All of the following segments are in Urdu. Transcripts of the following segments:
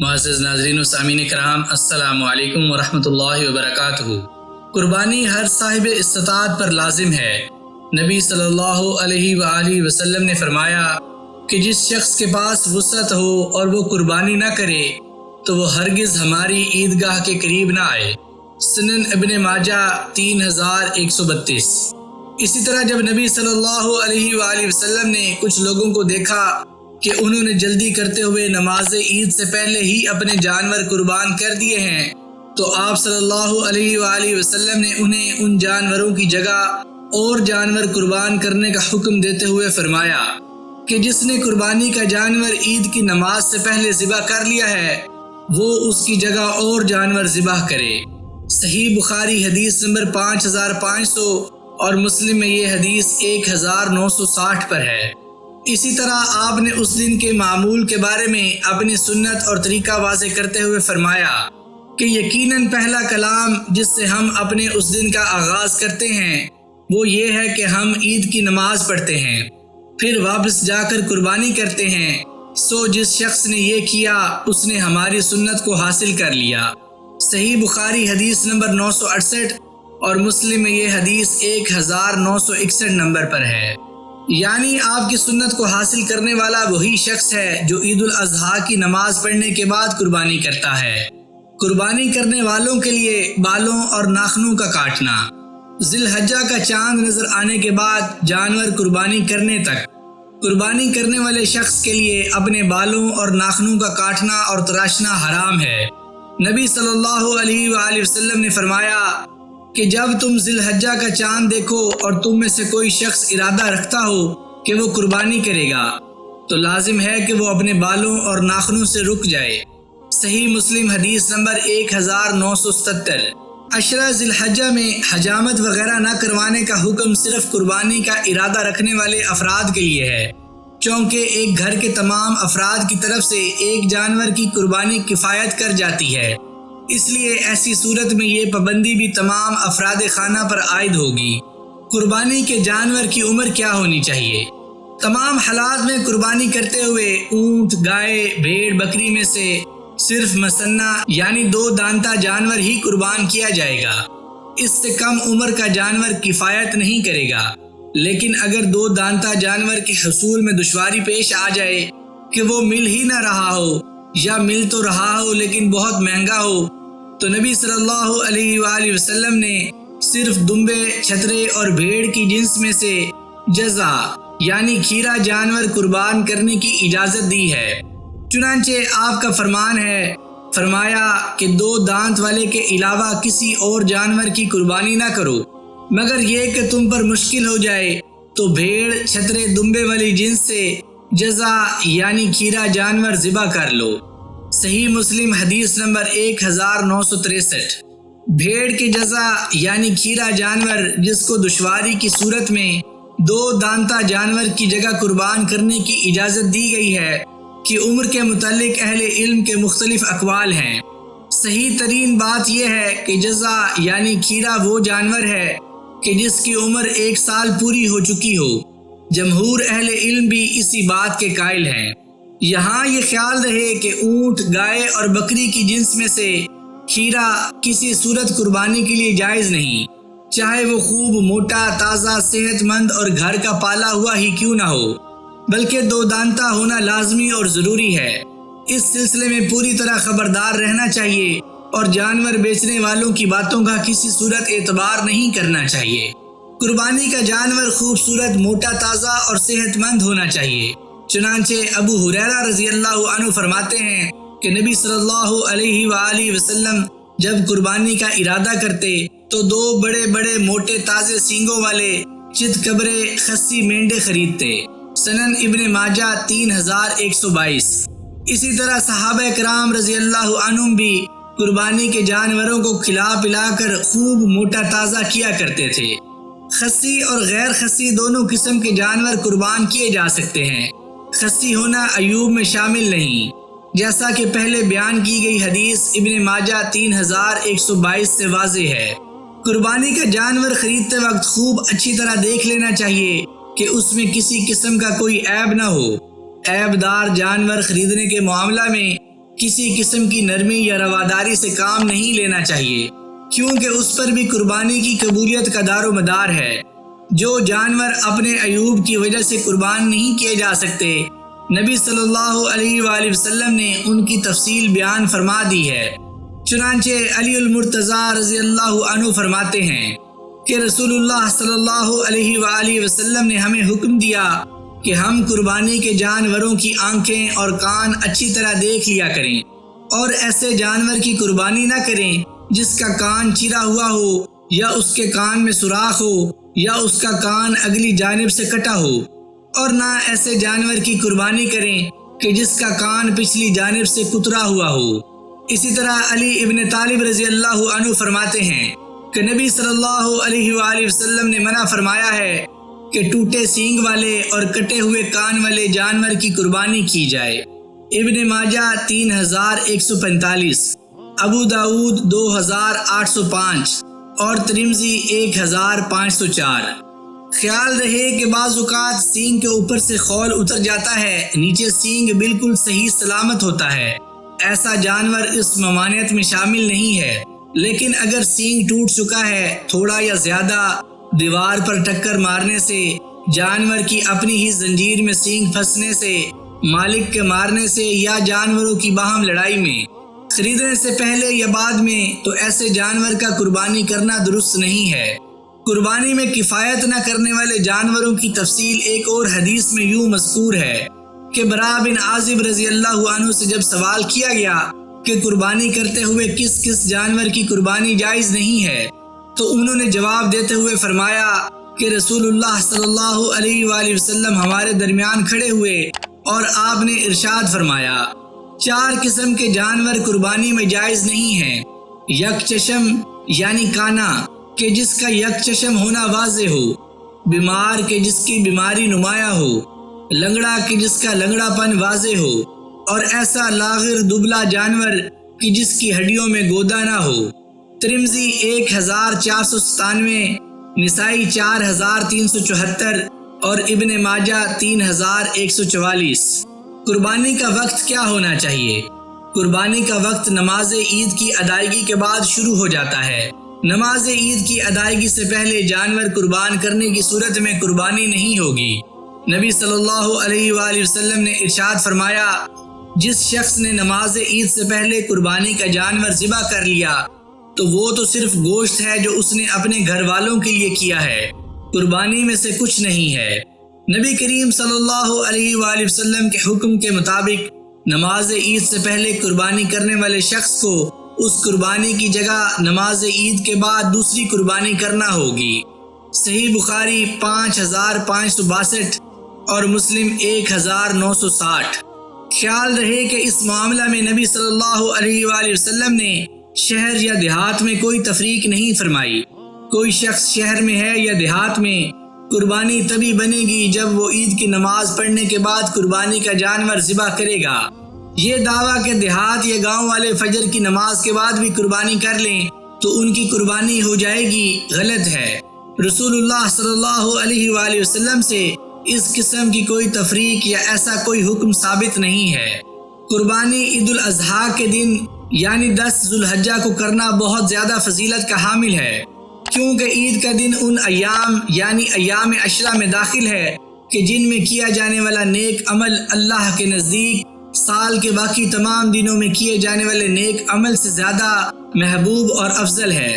معزز ناظرین و سامعین کرام، السلام علیکم ورحمۃ اللہ وبرکاتہ۔ قربانی ہر صاحب استطاعت پر لازم ہے۔ نبی صلی اللہ علیہ وآلہ وسلم نے فرمایا کہ جس شخص کے پاس وسعت ہو اور وہ قربانی نہ کرے تو وہ ہرگز ہماری عیدگاہ کے قریب نہ آئے۔ سنن ابن ماجہ 3132۔ اسی طرح جب نبی صلی اللہ علیہ وآلہ وسلم نے کچھ لوگوں کو دیکھا کہ انہوں نے جلدی کرتے ہوئے نماز عید سے پہلے ہی اپنے جانور قربان کر دیے ہیں، تو آپ صلی اللہ علیہ وآلہ وسلم نے انہیں ان جانوروں کی جگہ اور جانور قربان کرنے کا حکم دیتے ہوئے فرمایا کہ جس نے قربانی کا جانور عید کی نماز سے پہلے ذبح کر لیا ہے وہ اس کی جگہ اور جانور ذبح کرے۔ صحیح بخاری حدیث نمبر 5500 اور مسلم میں یہ حدیث 1960 پر ہے۔ اسی طرح آپ نے اس دن کے معمول کے بارے میں اپنی سنت اور طریقہ واضح کرتے ہوئے فرمایا کہ یقیناً پہلا کلام جس سے ہم اپنے اس دن کا آغاز کرتے ہیں وہ یہ ہے کہ ہم عید کی نماز پڑھتے ہیں، پھر واپس جا کر قربانی کرتے ہیں۔ سو جس شخص نے یہ کیا اس نے ہماری سنت کو حاصل کر لیا۔ صحیح بخاری حدیث نمبر 968 اور مسلم میں یہ حدیث 1961 نمبر پر ہے۔ یعنی آپ کی سنت کو حاصل کرنے والا وہی شخص ہے جو عید الاضحیٰ کی نماز پڑھنے کے بعد قربانی کرتا ہے۔ قربانی کرنے والوں کے لیے بالوں اور ناخنوں کا کاٹنا۔ ذی الحجہ کا چاند نظر آنے کے بعد جانور قربانی کرنے تک قربانی کرنے والے شخص کے لیے اپنے بالوں اور ناخنوں کا کاٹنا اور تراشنا حرام ہے۔ نبی صلی اللہ علیہ وآلہ وسلم نے فرمایا کہ جب تم ذی الحجہ کا چاند دیکھو اور تم میں سے کوئی شخص ارادہ رکھتا ہو کہ وہ قربانی کرے گا تو لازم ہے کہ وہ اپنے بالوں اور ناخنوں سے رک جائے۔ صحیح مسلم حدیث نمبر 1977۔ عشرہ ذی الحجہ میں حجامت وغیرہ نہ کروانے کا حکم صرف قربانی کا ارادہ رکھنے والے افراد کے لیے ہے، چونکہ ایک گھر کے تمام افراد کی طرف سے ایک جانور کی قربانی کفایت کر جاتی ہے، اس لیے ایسی صورت میں یہ پابندی بھی تمام افراد خانہ پر عائد ہوگی۔ قربانی کے جانور کی عمر کیا ہونی چاہیے؟ تمام حالات میں قربانی کرتے ہوئے اونٹ، گائے، بھیڑ، بکری میں سے صرف مسنہ یعنی 2 دانتہ جانور ہی قربان کیا جائے گا۔ اس سے کم عمر کا جانور کفایت نہیں کرے گا، لیکن اگر 2 دانتہ جانور کے حصول میں دشواری پیش آ جائے کہ وہ مل ہی نہ رہا ہو یا مل تو رہا ہو لیکن بہت مہنگا ہو تو نبی صلی اللہ علیہ وآلہ وسلم نے صرف دمبے، چھترے اور بھیڑ کی جنس میں سے جزع یعنی کھیرا جانور قربان کرنے کی اجازت دی ہے۔ چنانچہ آپ کا فرمان ہے، فرمایا کہ 2 دانت والے کے علاوہ کسی اور جانور کی قربانی نہ کرو مگر یہ کہ تم پر مشکل ہو جائے تو بھیڑ، چھترے، دمبے والی جنس سے جزع یعنی کھیرا جانور ذبح کر لو۔ صحیح مسلم حدیث نمبر 1963۔ بھیڑ کے جزع یعنی کھیرا جانور جس کو دشواری کی صورت میں 2 دانتہ جانور کی جگہ قربان کرنے کی اجازت دی گئی ہے کہ عمر کے متعلق اہل علم کے مختلف اقوال ہیں۔ صحیح ترین بات یہ ہے کہ جزع یعنی کھیرا وہ جانور ہے کہ جس کی عمر 1 سال پوری ہو چکی ہو۔ جمہور اہل علم بھی اسی بات کے قائل ہیں۔ یہاں یہ خیال رہے کہ اونٹ، گائے اور بکری کی جنس میں سے کھیرا کسی صورت قربانی کے لیے جائز نہیں، چاہے وہ خوب موٹا، تازہ، صحت مند اور گھر کا پالا ہوا ہی کیوں نہ ہو، بلکہ 2 دانتہ ہونا لازمی اور ضروری ہے۔ اس سلسلے میں پوری طرح خبردار رہنا چاہیے اور جانور بیچنے والوں کی باتوں کا کسی صورت اعتبار نہیں کرنا چاہیے۔ قربانی کا جانور خوبصورت، موٹا، تازہ اور صحت مند ہونا چاہیے۔ چنانچہ ابو ہریرہ رضی اللہ عنہ فرماتے ہیں کہ نبی صلی اللہ علیہ وآلہ وسلم جب قربانی کا ارادہ کرتے تو 2 بڑے بڑے موٹے تازے سینگوں والے چت قبرے خصی مینڈے خریدتے۔ سنن ابن ماجہ 3122۔ اسی طرح صحابہ کرام رضی اللہ عنہم بھی قربانی کے جانوروں کو کھلا پلا کر خوب موٹا تازہ کیا کرتے تھے۔ خصی اور غیر خصی دونوں قسم کے جانور قربان کیے جا سکتے ہیں، خصی ہونا عیوب میں شامل نہیں، جیسا کہ پہلے بیان کی گئی حدیث ابن ماجہ 3122 سے واضح ہے۔ قربانی کا جانور خریدتے وقت خوب اچھی طرح دیکھ لینا چاہیے کہ اس میں کسی قسم کا کوئی عیب نہ ہو۔ عیب دار جانور خریدنے کے معاملہ میں کسی قسم کی نرمی یا رواداری سے کام نہیں لینا چاہیے، کیونکہ اس پر بھی قربانی کی قبولیت کا دار و مدار ہے۔ جو جانور اپنے عیوب کی وجہ سے قربان نہیں کیے جا سکتے، نبی صلی اللہ علیہ وآلہ وسلم نے ان کی تفصیل بیان فرما دی ہے۔ چنانچہ علی المرتضیٰ رضی اللہ عنہ فرماتے ہیں کہ رسول اللہ صلی اللہ علیہ وآلہ وسلم نے ہمیں حکم دیا کہ ہم قربانی کے جانوروں کی آنکھیں اور کان اچھی طرح دیکھ لیا کریں، اور ایسے جانور کی قربانی نہ کریں جس کا کان چرا ہوا ہو، یا اس کے کان میں سوراخ ہو، یا اس کا کان اگلی جانب سے کٹا ہو، اور نہ ایسے جانور کی قربانی کریں کہ جس کا کان پچھلی جانب سے کترا ہوا ہو۔ اسی طرح علی ابن طالب رضی اللہ عنہ فرماتے ہیں کہ نبی صلی اللہ علیہ وآلہ وسلم نے منع فرمایا ہے کہ ٹوٹے سینگ والے اور کٹے ہوئے کان والے جانور کی قربانی کی جائے۔ ابن ماجہ 3145، ابو داؤد 2805 اور ترمذی 1504۔ خیال رہے کہ بعض اوقات سینگ کے اوپر سے خول اتر جاتا ہے، نیچے سینگ بالکل صحیح سلامت ہوتا ہے، ایسا جانور اس ممانعت میں شامل نہیں ہے۔ لیکن اگر سینگ ٹوٹ چکا ہے، تھوڑا یا زیادہ دیوار پر ٹکر مارنے سے، جانور کی اپنی ہی زنجیر میں سینگ پھنسنے سے، مالک کے مارنے سے، یا جانوروں کی باہم لڑائی میں، خریدنے سے پہلے یا بعد میں، تو ایسے جانور کا قربانی کرنا درست نہیں ہے۔ قربانی میں کفایت نہ کرنے والے جانوروں کی تفصیل ایک اور حدیث میں یوں مذکور ہے کہ براء بن عازب رضی اللہ عنہ سے جب سوال کیا گیا کہ قربانی کرتے ہوئے کس کس جانور کی قربانی جائز نہیں ہے، تو انہوں نے جواب دیتے ہوئے فرمایا کہ رسول اللہ صلی اللہ علیہ وآلہ وسلم ہمارے درمیان کھڑے ہوئے اور آپ نے ارشاد فرمایا، 4 قسم کے جانور قربانی میں جائز نہیں ہیں: یک چشم یعنی کانا کہ جس کا یک چشم ہونا واضح ہو، بیمار کہ جس کی بیماری نمایاں ہو، لنگڑا کہ جس کا لنگڑا پن واضح ہو، اور ایسا لاغر دبلا جانور کہ جس کی ہڈیوں میں گودا نہ ہو۔ ترمذی 1497، نسائی 4374 اور ابن ماجہ 3144۔ قربانی کا وقت کیا ہونا چاہیے؟ قربانی کا وقت نماز عید کی ادائیگی کے بعد شروع ہو جاتا ہے۔ نماز عید کی ادائیگی سے پہلے جانور قربان کرنے کی صورت میں قربانی نہیں ہوگی۔ نبی صلی اللہ علیہ وآلہ وسلم نے ارشاد فرمایا، جس شخص نے نماز عید سے پہلے قربانی کا جانور ذبح کر لیا تو وہ تو صرف گوشت ہے جو اس نے اپنے گھر والوں کے لیے کیا ہے، قربانی میں سے کچھ نہیں ہے۔ نبی کریم صلی اللہ علیہ وآلہ وسلم کے حکم کے مطابق نماز عید سے پہلے قربانی کرنے والے شخص کو اس قربانی کی جگہ نماز عید کے بعد دوسری قربانی کرنا ہوگی۔ صحیح بخاری 5562 اور مسلم 1960۔ خیال رہے کہ اس معاملہ میں نبی صلی اللہ علیہ وآلہ وسلم نے شہر یا دیہات میں کوئی تفریق نہیں فرمائی۔ کوئی شخص شہر میں ہے یا دیہات میں، قربانی تبھی بنے گی جب وہ عید کی نماز پڑھنے کے بعد قربانی کا جانور ذبح کرے گا۔ یہ دعویٰ کہ دیہات یا گاؤں والے فجر کی نماز کے بعد بھی قربانی کر لیں تو ان کی قربانی ہو جائے گی، غلط ہے۔ رسول اللہ صلی اللہ علیہ وآلہ وسلم سے اس قسم کی کوئی تفریق یا ایسا کوئی حکم ثابت نہیں ہے۔ قربانی عید الاضحیٰ کے دن یعنی 10 ذو الحجہ کو کرنا بہت زیادہ فضیلت کا حامل ہے، کیونکہ عید کا دن ان ایام یعنی ایام عشرہ میں داخل ہے کہ جن میں کیا جانے والا نیک عمل اللہ کے نزدیک سال کے باقی تمام دنوں میں کیے جانے والے نیک عمل سے زیادہ محبوب اور افضل ہے۔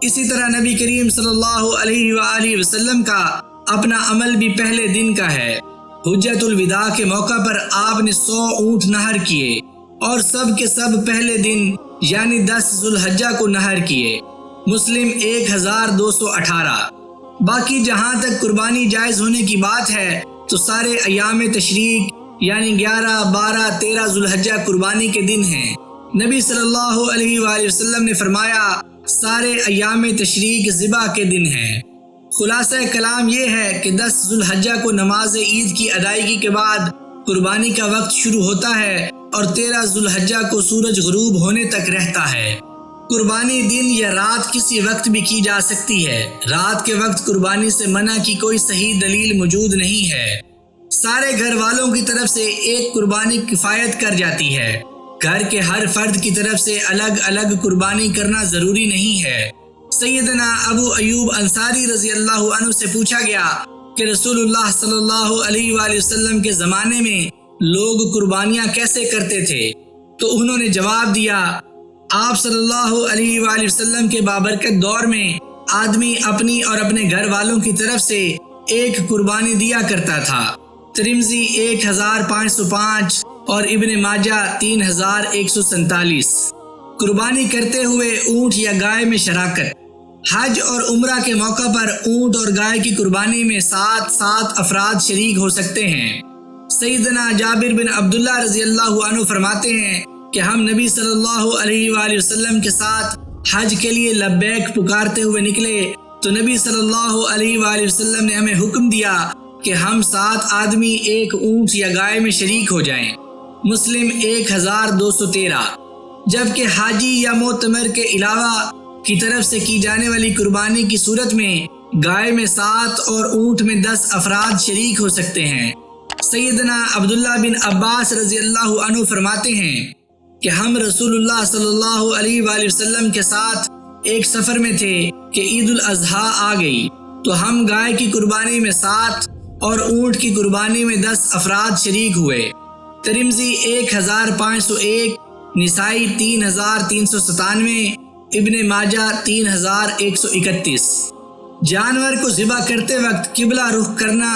اسی طرح نبی کریم صلی اللہ علیہ وآلہ وسلم کا اپنا عمل بھی پہلے دن کا ہے۔ حجۃ الوداع کے موقع پر آپ نے 100 اونٹ نہر کیے اور سب کے سب پہلے دن یعنی 10 ذو الحجہ کو نہر کیے۔ مسلم 1218۔ باقی جہاں تک قربانی جائز ہونے کی بات ہے تو سارے ایام تشریق یعنی 11، 12، 13 ذو الحجہ قربانی کے دن ہیں۔ نبی صلی اللہ علیہ وآلہ وسلم نے فرمایا سارے ایام تشریق ذبح کے دن ہیں۔ خلاصہ کلام یہ ہے کہ 10 ذو الحجہ کو نماز عید کی ادائیگی کے بعد قربانی کا وقت شروع ہوتا ہے اور 13 ذو الحجہ کو سورج غروب ہونے تک رہتا ہے۔ قربانی دن یا رات کسی وقت بھی کی جا سکتی ہے۔ رات کے وقت قربانی سے منع کی کوئی صحیح دلیل موجود نہیں ہے۔ سارے گھر والوں کی طرف سے ایک قربانی کفایت کر جاتی ہے۔ گھر کے ہر فرد کی طرف سے الگ الگ قربانی کرنا ضروری نہیں ہے۔ سیدنا ابو ایوب انصاری رضی اللہ عنہ سے پوچھا گیا کہ رسول اللہ صلی اللہ علیہ وآلہ وسلم کے زمانے میں لوگ قربانیاں کیسے کرتے تھے؟ تو انہوں نے جواب دیا، آپ صلی اللہ علیہ وآلہ وسلم کے بابرکت دور میں آدمی اپنی اور اپنے گھر والوں کی طرف سے ایک قربانی دیا کرتا تھا۔ ترمذی 1505 اور ابن ماجہ 3147۔ قربانی کرتے ہوئے اونٹ یا گائے میں شراکت۔ حج اور عمرہ کے موقع پر اونٹ اور گائے کی قربانی میں 7 افراد شریک ہو سکتے ہیں۔ سیدنا جابر بن عبداللہ رضی اللہ عنہ فرماتے ہیں کہ ہم نبی صلی اللہ علیہ وآلہ وسلم کے ساتھ حج کے لیے لبیک پکارتے ہوئے نکلے تو نبی صلی اللہ علیہ وآلہ وسلم نے ہمیں حکم دیا کہ ہم 7 آدمی ایک اونٹ یا گائے میں شریک ہو جائیں۔ مسلم 1213۔ جبکہ حاجی یا معتمر کے علاوہ کی طرف سے کی جانے والی قربانی کی صورت میں گائے میں 7 اور اونٹ میں 10 افراد شریک ہو سکتے ہیں۔ سیدنا عبداللہ بن عباس رضی اللہ عنہ فرماتے ہیں کہ ہم رسول اللہ صلی اللہ علیہ وآلہ وسلم کے ساتھ ایک سفر میں تھے کہ عید الاضحیٰ آ گئی تو ہم گائے کی قربانی میں 7 اور اونٹ کی قربانی میں 10 افراد شریک ہوئے۔ ترمذی 1501، نسائی 3397، ابن ماجہ 3131۔ جانور کو ذبح کرتے وقت قبلہ رخ کرنا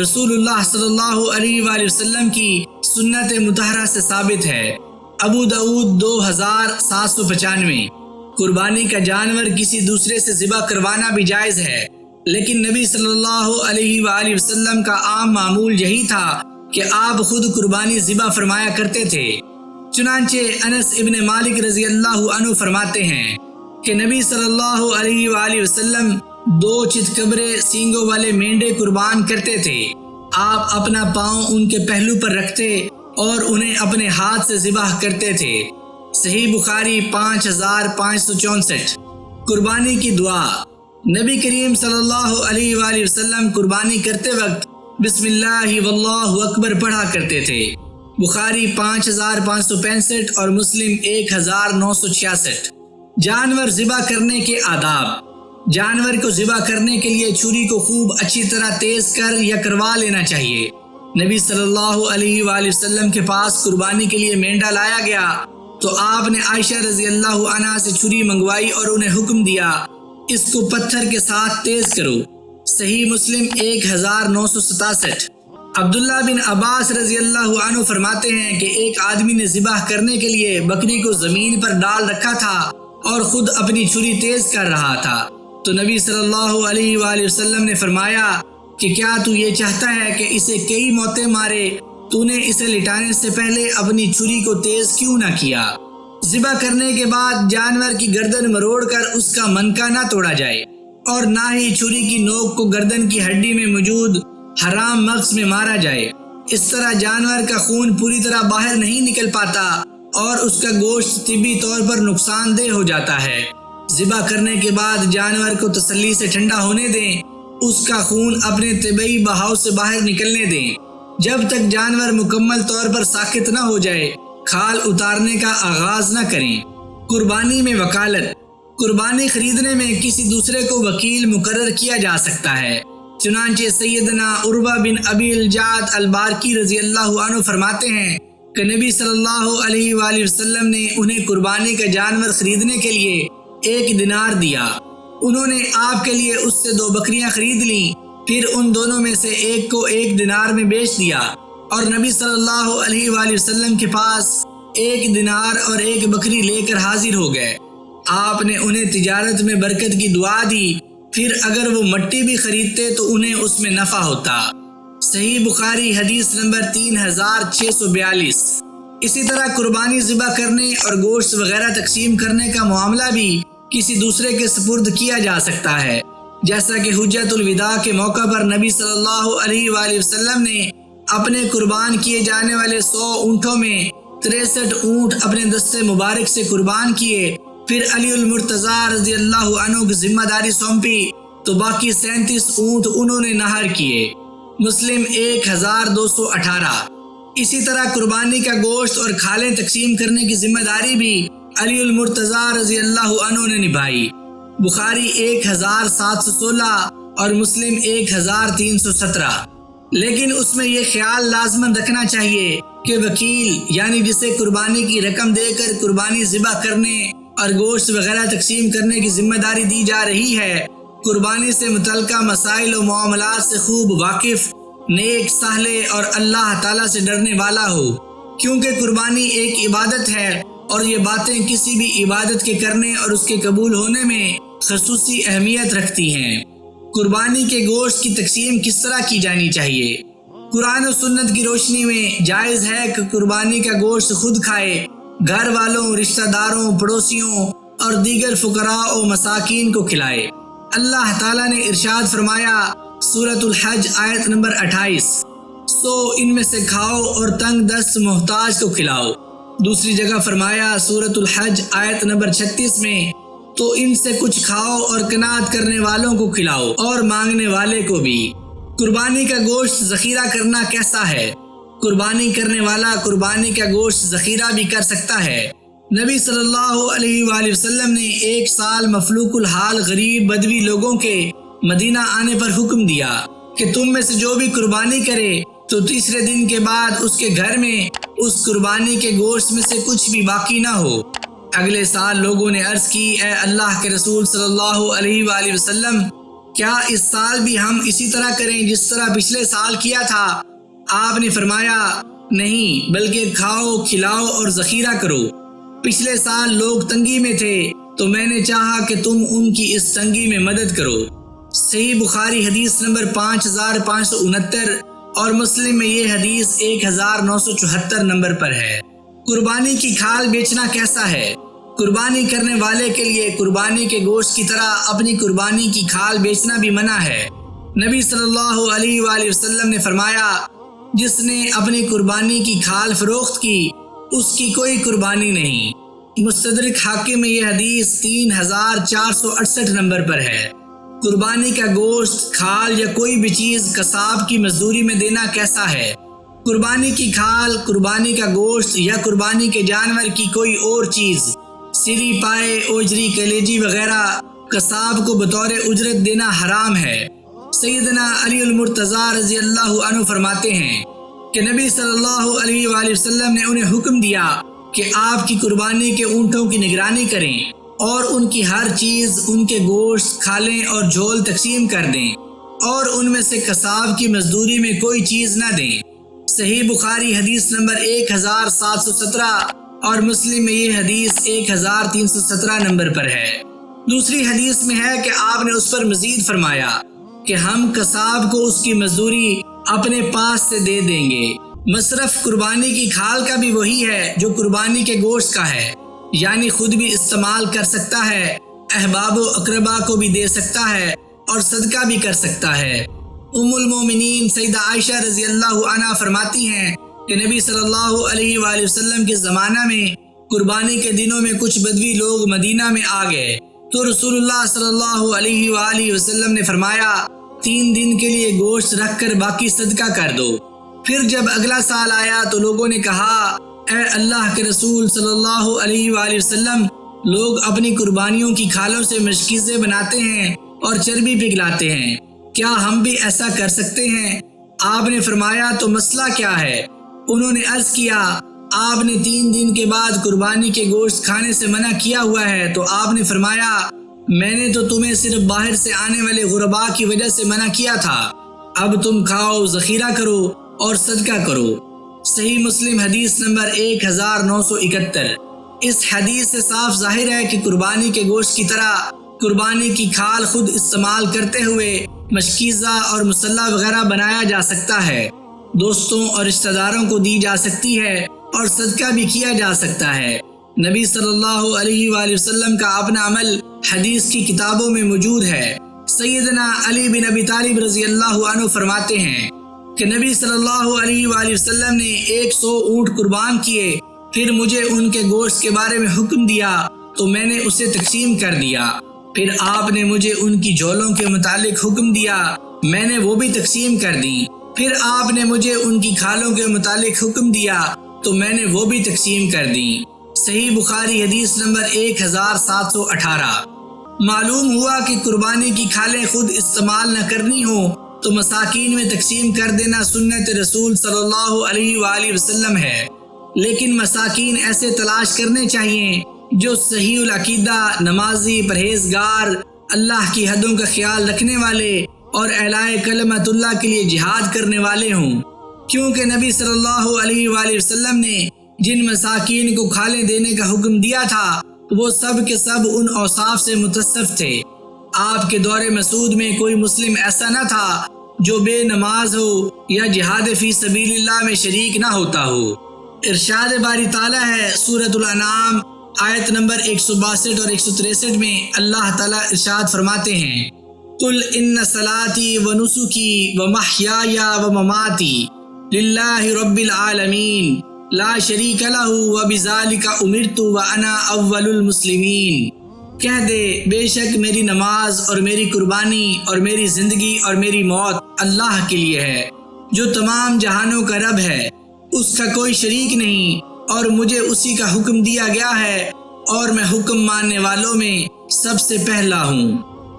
رسول اللہ صلی اللہ علیہ وآلہ وسلم کی سنت مطہرہ سے ثابت ہے۔ ابو داؤد 2795۔ قربانی کا جانور کسی دوسرے سے ذبح کروانا بھی جائز ہے، لیکن نبی صلی اللہ علیہ وآلہ وسلم کا عام معمول یہی تھا کہ آپ خود قربانی ذبح فرمایا کرتے تھے۔ چنانچہ انس ابن مالک رضی اللہ عنہ فرماتے ہیں کہ نبی صلی اللہ علیہ وآلہ وسلم 2 چتکبرے سینگوں والے مینڈے قربان کرتے تھے۔ آپ اپنا پاؤں ان کے پہلو پر رکھتے اور انہیں اپنے ہاتھ سے ذبح کرتے تھے۔ صحیح بخاری 5564۔ قربانی کی دعا۔ نبی کریم صلی اللہ علیہ وآلہ وسلم قربانی کرتے وقت بسم اللہ واللہ اکبر پڑھا کرتے تھے۔ بخاری 5565 اور مسلم 1966۔ جانور ذبح کرنے کے آداب۔ جانور کو ذبح کرنے کے لیے چھری کو خوب اچھی طرح تیز کر یا کروا لینا چاہیے۔ نبی صلی اللہ علیہ وآلہ وسلم کے پاس قربانی کے لیے مینڈا لایا گیا تو آپ نے عائشہ رضی اللہ عنہا سے چھری منگوائی اور انہیں حکم دیا اس کو پتھر کے ساتھ تیز کرو۔ صحیح مسلم 1967۔ عبداللہ بن عباس رضی اللہ عنہ فرماتے ہیں کہ ایک آدمی نے ذبح کرنے کے لیے بکری کو زمین پر ڈال رکھا تھا اور خود اپنی چھری تیز کر رہا تھا، تو نبی صلی اللہ علیہ وآلہ وسلم نے فرمایا کہ کیا تو یہ چاہتا ہے کہ اسے کئی موتیں مارے؟ تو نے اسے لٹانے سے پہلے اپنی چھری کو تیز کیوں نہ کیا؟ ذبح کرنے کے بعد جانور کی گردن مروڑ کر اس کا منکا نہ توڑا جائے اور نہ ہی چھری کی نوک کو گردن کی ہڈی میں موجود حرام مغز میں مارا جائے۔ اس طرح جانور کا خون پوری طرح باہر نہیں نکل پاتا اور اس کا گوشت طبی طور پر نقصان دہ ہو جاتا ہے۔ ذبح کرنے کے بعد جانور کو تسلی سے ٹھنڈا ہونے دیں، اس کا خون اپنے طبعی بہاؤ سے باہر نکلنے دیں۔ جب تک جانور مکمل طور پر ساکت نہ ہو جائے کھال اتارنے کا آغاز نہ کریں۔ قربانی میں وکالت۔ قربانی خریدنے میں کسی دوسرے کو وکیل مقرر کیا جا سکتا ہے۔ چنانچہ سیدنا عروہ بن ابی الجعد البارکی رضی اللہ عنہ فرماتے ہیں کہ نبی صلی اللہ علیہ وآلہ وسلم نے انہیں قربانی کا جانور خریدنے کے لیے 1 دینار دیا۔ انہوں نے آپ کے لیے اس سے 2 بکریاں خرید لیں، پھر ان دونوں میں سے ایک کو 1 دینار میں بیچ دیا اور نبی صلی اللہ علیہ وآلہ وسلم کے پاس 1 دینار اور 1 بکری لے کر حاضر ہو گئے۔ آپ نے انہیں تجارت میں برکت کی دعا دی، پھر اگر وہ مٹی بھی خریدتے تو انہیں اس میں نفع ہوتا۔ صحیح بخاری حدیث نمبر 3642۔ اسی طرح قربانی ذبح کرنے اور گوشت وغیرہ تقسیم کرنے کا معاملہ بھی کسی دوسرے کے سپرد کیا جا سکتا ہے، جیسا کہ حجۃ الوداع کے موقع پر نبی صلی اللہ علیہ وآلہ وسلم نے اپنے قربان کیے جانے والے 100 اونٹوں میں 63 اونٹ اپنے دست مبارک سے قربان کیے، پھر علی المرتضیٰ رضی اللہ عنہ کی ذمہ داری سونپی تو باقی 37 اونٹ انہوں نے نہر کیے۔ مسلم 1218۔ اسی طرح قربانی کا گوشت اور کھالیں تقسیم کرنے کی ذمہ داری بھی علی المرتضیٰ رضی اللہ عنہ نے نبھائی۔ بخاری 1716 اور مسلم 1317۔ لیکن اس میں یہ خیال لازماً رکھنا چاہیے کہ وکیل یعنی جسے قربانی کی رقم دے کر قربانی ذبح کرنے اور گوشت وغیرہ تقسیم کرنے کی ذمہ داری دی جا رہی ہے، قربانی سے متعلقہ مسائل و معاملات سے خوب واقف، نیک، صالح اور اللہ تعالیٰ سے ڈرنے والا ہو، کیونکہ قربانی ایک عبادت ہے اور یہ باتیں کسی بھی عبادت کے کرنے اور اس کے قبول ہونے میں خصوصی اہمیت رکھتی ہیں۔ قربانی کے گوشت کی تقسیم کس طرح کی جانی چاہیے؟ قرآن و سنت کی روشنی میں جائز ہے کہ قربانی کا گوشت خود کھائے، گھر والوں، رشتہ داروں، پڑوسیوں اور دیگر فقراء و مساکین کو کھلائے۔ اللہ تعالیٰ نے ارشاد فرمایا سورۃ الحج آیت نمبر 28، سو ان میں سے کھاؤ اور تنگ دست محتاج کو کھلاؤ۔ دوسری جگہ فرمایا سورۃ الحج آیت نمبر 36 میں، تو ان سے کچھ کھاؤ اور قناعت کرنے والوں کو کھلاؤ اور مانگنے والے کو بھی۔ قربانی کا گوشت ذخیرہ کرنا کیسا ہے؟ قربانی کرنے والا قربانی کا گوشت ذخیرہ بھی کر سکتا ہے۔ نبی صلی اللہ علیہ وآلہ وسلم نے 1 سال مفلوق الحال غریب بدوی لوگوں کے مدینہ آنے پر حکم دیا کہ تم میں سے جو بھی قربانی کرے تو تیسرے دن کے بعد اس کے گھر میں اس قربانی کے گوشت میں سے کچھ بھی باقی نہ ہو۔ اگلے سال لوگوں نے عرض کی، اے اللہ کے رسول صلی اللہ علیہ وآلہ وسلم، کیا اس سال بھی ہم اسی طرح کریں جس طرح پچھلے سال کیا تھا؟ آپ نے فرمایا نہیں، بلکہ کھاؤ، کھلاؤ اور ذخیرہ کرو۔ پچھلے سال لوگ تنگی میں تھے تو میں نے چاہا کہ تم ان کی اس تنگی میں مدد کرو۔ صحیح بخاری حدیث نمبر 5569 اور مسلم میں یہ حدیث 1974 نمبر پر ہے۔ قربانی کی کھال بیچنا کیسا ہے؟ قربانی کرنے والے کے لیے قربانی کے گوشت کی طرح اپنی قربانی کی کھال بیچنا بھی منع ہے۔ نبی صلی اللہ علیہ وآلہ وسلم نے فرمایا، جس نے اپنی قربانی کی کھال فروخت کی اس کی کوئی قربانی نہیں۔ مستدرک حاکم میں یہ حدیث 3468 نمبر پر ہے۔ قربانی کا گوشت، کھال یا کوئی بھی چیز قصاب کی مزدوری میں دینا کیسا ہے؟ قربانی کی کھال، قربانی کا گوشت یا قربانی کے جانور کی کوئی اور چیز، سری، پائے، اوجری، کلیجی وغیرہ قصاب کو بطور اجرت دینا حرام ہے۔ سیدنا علی المرتضیٰ رضی اللہ عنہ فرماتے ہیں کہ نبی صلی اللہ علیہ وآلہ وسلم نے انہیں حکم دیا کہ آپ کی قربانی کے اونٹوں کی نگرانی کریں اور ان کی ہر چیز، ان کے گوشت، کھالیں اور جھول تقسیم کر دیں اور ان میں سے قصاب کی مزدوری میں کوئی چیز نہ دیں۔ صحیح بخاری حدیث نمبر 1717 اور مسلم میں یہ حدیث 1317 نمبر پر ہے۔ دوسری حدیث میں ہے کہ آپ نے اس پر مزید فرمایا کہ ہم قصاب کو اس کی مزدوری اپنے پاس سے دے دیں گے۔ مصرف قربانی کی کھال کا بھی وہی ہے جو قربانی کے گوشت کا ہے، یعنی خود بھی استعمال کر سکتا ہے، احباب و اقربا کو بھی دے سکتا ہے اور صدقہ بھی کر سکتا ہے۔ ام المومنین سیدہ عائشہ رضی اللہ عنہا فرماتی ہیں کہ نبی صلی اللہ علیہ وآلہ وسلم کے زمانہ میں قربانی کے دنوں میں کچھ بدوی لوگ مدینہ میں آ گئے تو رسول اللہ صلی اللہ علیہ وآلہ وسلم نے فرمایا 3 دن کے لیے گوشت رکھ کر باقی صدقہ کر دو۔ پھر جب اگلا سال آیا تو لوگوں نے کہا، اے اللہ کے رسول صلی اللہ علیہ وآلہ وسلم، لوگ اپنی قربانیوں کی کھالوں سے مشکیزیں بناتے ہیں اور چربی پگھلاتے ہیں، کیا ہم بھی ایسا کر سکتے ہیں؟ آپ نے فرمایا تو مسئلہ کیا ہے؟ انہوں نے عرض کیا، آپ نے 3 دن کے بعد قربانی کے گوشت کھانے سے منع کیا ہوا ہے، تو آپ نے فرمایا میں نے تو تمہیں صرف باہر سے آنے والے غرباء کی وجہ سے منع کیا تھا، اب تم کھاؤ، ذخیرہ کرو اور صدقہ کرو۔ صحیح مسلم حدیث نمبر 1971۔ اس حدیث سے صاف ظاہر ہے کہ قربانی کے گوشت کی طرح قربانی کی کھال خود استعمال کرتے ہوئے مشکیزہ اور مسلح وغیرہ بنایا جا سکتا ہے، دوستوں اور رشتہ داروں کو دی جا سکتی ہے اور صدقہ بھی کیا جا سکتا ہے۔ نبی صلی اللہ علیہ وآلہ وسلم کا اپنا عمل حدیث کی کتابوں میں موجود ہے۔ سیدنا علی بن ابی طالب رضی اللہ عنہ فرماتے ہیں کہ نبی صلی اللہ علیہ وآلہ وسلم نے 100 اونٹ قربان کیے، پھر مجھے ان کے گوشت کے بارے میں حکم دیا تو میں نے اسے تقسیم کر دیا، پھر آپ نے مجھے ان کی جھولوں کے متعلق حکم دیا، میں نے وہ بھی تقسیم کر دی، پھر آپ نے مجھے ان کی کھالوں کے متعلق حکم دیا تو میں نے وہ بھی تقسیم کر دیں۔ صحیح بخاری حدیث نمبر 1718۔ معلوم ہوا کہ قربانی کی کھالیں خود استعمال نہ کرنی ہوں تو مساکین میں تقسیم کر دینا سنت رسول صلی اللہ علیہ وآلہ وسلم ہے، لیکن مساکین ایسے تلاش کرنے چاہیے جو صحیح العقیدہ، نمازی، پرہیزگار، اللہ کی حدوں کا خیال رکھنے والے اور اعلاء کلمت اللہ کے لیے جہاد کرنے والے ہوں، کیونکہ نبی صلی اللہ علیہ وآلہ وسلم نے جن مساکین کو کھالیں دینے کا حکم دیا تھا وہ سب کے سب ان اوصاف سے متصف تھے۔ آپ کے دور مسعود میں کوئی مسلم ایسا نہ تھا جو بے نماز ہو یا جہاد فی سبیل اللہ میں شریک نہ ہوتا ہو۔ ارشاد باری تعالیٰ ہے سورۃ الانعام آیت نمبر 162 اور 163 میں اللہ تعالیٰ ارشاد فرماتے ہیں، قل ان صلاتی و نسکی و محیای و مماتی للہ رب العالمین لا شریک لہ و بذالک امرت و انا اول المسلمین۔ کہہ دے بے شک میری نماز اور میری قربانی اور میری زندگی اور میری موت اللہ کے لیے ہے، جو تمام جہانوں کا رب ہے، اس کا کوئی شریک نہیں، اور مجھے اسی کا حکم دیا گیا ہے اور میں حکم ماننے والوں میں سب سے پہلا ہوں۔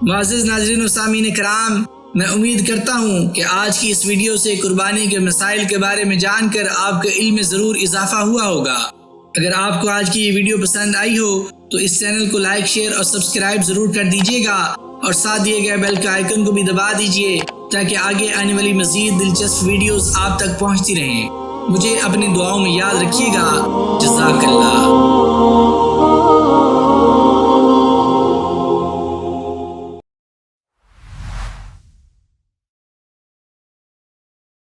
معزز ناظرین و سامعین کرام، میں امید کرتا ہوں کہ آج کی اس ویڈیو سے قربانی کے مسائل کے بارے میں جان کر آپ کے علم میں ضرور اضافہ ہوا ہوگا۔ اگر آپ کو آج کی یہ ویڈیو پسند آئی ہو تو اس چینل کو لائک، شیئر اور سبسکرائب ضرور کر دیجیے گا، اور ساتھ دیے گئے بیل کے آئیکن کو بھی دبا دیجیے تاکہ آگے آنے والی مزید دلچسپ ویڈیوز آپ تک پہنچتی رہیں۔ مجھے اپنی دعاؤں میں یاد رکھیے گا۔ جزاک اللہ۔